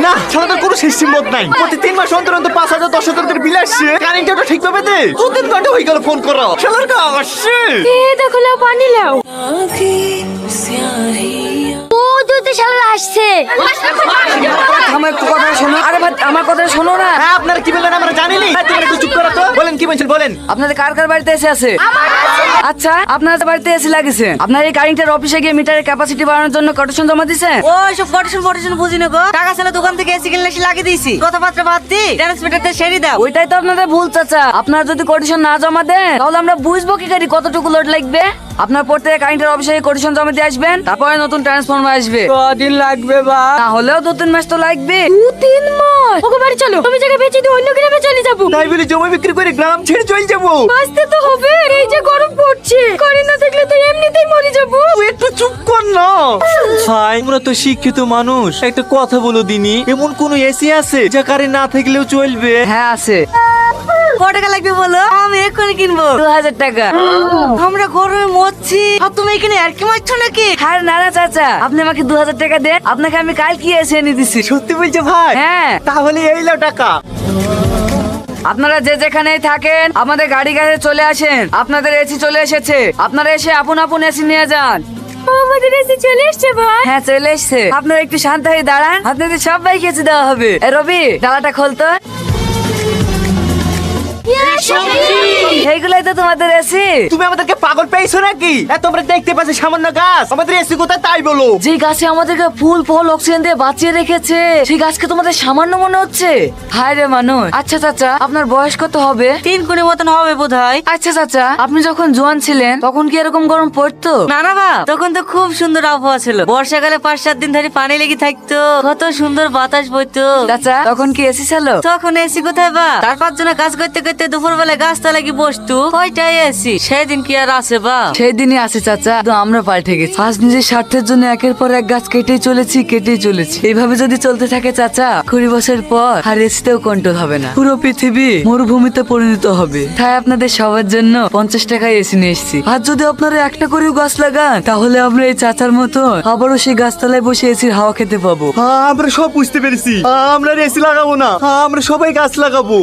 না ছাড়ানোর কোনো সিস্টেম মত নাই। প্রতি 3 মাস অন্তর অন্তর 5,000 10,000 করে বিল আসছে। কারেন্টটা ঠিক ভাবে দে। 2-3 ঘন্টা হয়ে গেল ফোন করো। শালার গা আসছে। দেখো লাও পানি লাও। ও দুধে শালা আসছে। আমার একটু কথা শোনো। আরে ভাই আমার কথা শোনো না। হ্যাঁ আপনারা কি বললেন আমরা জানি না। তুমি একটু চুপ করো তো। বলেন কি বলছেন বলেন। আপনাদের কার কার বাড়িতে এসে আছে? আচ্ছা আপনাদের বাড়িতে এসে লাগিয়েছেন। আপনার এই কারেন্টের অফিসে গিয়ে মিটারের ক্যাপাসিটি বাড়ানোর জন্য কোটেশন জমা দিয়েছেন? ও সব কোটেশন বুঝি না গো। টাকা ছেলে দোকান থেকে এসে কিনলে এসে লাগিয়ে দিয়েছি। কথাবার্তা বাদ দি, ট্রান্সমিটারটা সেরি দাও। ওইটাই তো আপনাদের ভুল চাচা। আপনারা যদি কোটেশন না জমা দেন তাহলে আমরা বুঝবো কি করে কতটুকু লোড লাগবে। আপনার প্রত্যেক কারেন্টের অফিসে কোটেশন জমা দিয়ে আসবেন, তারপরে নতুন ট্রান্সফরমার আসবে। কদিন লাগবে বা? না হলেও 2-3 মাস তো লাগবে। 2-3 মাস? ওকে বাড়ি চলো, তুমি জায়গা বেচে দিয়ে অন্য গ্রামে চলে যাবো। তাই বলে জমি বিক্রি করে গ্রাম ছেড়ে চলে যাবো। বাঁচতে তো হবে, এই যে গরম পড়ছে, কারেন্ট না থাকলে তো এমনিতেই মরে যাবো। তুই একটু চুপ কর না ভাই। আমরা তো শিক্ষিত মানুষ, একটা কথা বলো দিনি, এমন কোন এসি আছে যা কারেন্ট না থাকলেও চলবে? হ্যাঁ আছে। কত টাকা লাগবে বলো, আমি এক্ষুনি কিনবো। 2000 টাকা। আমরা গরমে মরছি আর তুমি এখানে আর কি মারছো নাকি? আরে না না চাচা, আপনি আমাকে 2000 টাকা দেন, আপনাকে আমি কাল কি এসে এনে দিছি। সত্যি বলছো ভাই? হ্যাঁ। তাহলে এই লাও টাকা। আপনারা যে যেখানেই থাকেন আমাদের গাড়ি কাছে চলে আসেন। আপনাদের এসি চলে এসেছে, আপনারা এসে আপন আপন এসি নিয়ে যান। আমাদের এসে চলে এসছে ভাই। হ্যাঁ চলে এসছে। আপনারা একটু শান্ত হয়ে দাঁড়ান, আপনাদের সবাইকে এসে দেওয়া হবে। এ রবি ডালাটা খোলতো। এইগুলাই তো তোমাদের এসি। তুমি আমাদেরকে পাগল পেয়েছো নাকি? তোমরা দেখতে পাচ্ছ সামান্য গাছ, আমাদের এসি কোথায় তাই বলো। যে গাছে আমাদেরকে ফুল ফল অক্সিজেন দিয়ে বাঁচিয়ে রেখেছে, সেই গাছকে তোমাদের সামান্য মনে হচ্ছে? হায় রে মানুষ। আচ্ছা চাচা আপনার বয়স কত হবে? 3 কোটি মতন হবে বোধহয়। আচ্ছা চাচা আপনি যখন জোয়ান ছিলেন তখন কি এরকম গরম পড়তো? না না বাপ, তখন তো খুব সুন্দর আবহাওয়া ছিল। বর্ষাকালে 5-7 দিন ধরে পানি লেগে থাকতো, কত সুন্দর বাতাস বইতো। চাচা তখন কি এসি ছিল? তখন এসি কোথায় বা? 4-5 জনে কাজ করতে করতে দুপুর বেলা গাছতলা কি বসতো, কয়টাই এসি। সেদিন কি আর আছে বা? সেই দিনই আছে চাচা, তো আমরা পাল্টে গেছি। আজ নিজের স্বার্থের জন্য একের পর এক গাছ কেটেই চলেছি। এইভাবে যদি চলতে থাকে চাচা, 20 বছর পর আর এসিতেও কন্ট্রোল হবে না, পুরো পৃথিবী মরুভূমিতে পরিণত হবে। তাই আপনাদের সবার জন্য 50 টাকায় এসি নিয়ে এসেছি। আর যদি আপনারা একটা করেও গাছ লাগান তাহলে আমরা এই চাচার মতো আবারও সেই গাছতলায় বসে এসির হাওয়া খেতে পাবো। আমরা সব বুঝতে পেরেছি। আমরা এসি লাগাবো না, আমরা সবাই গাছ লাগাবো।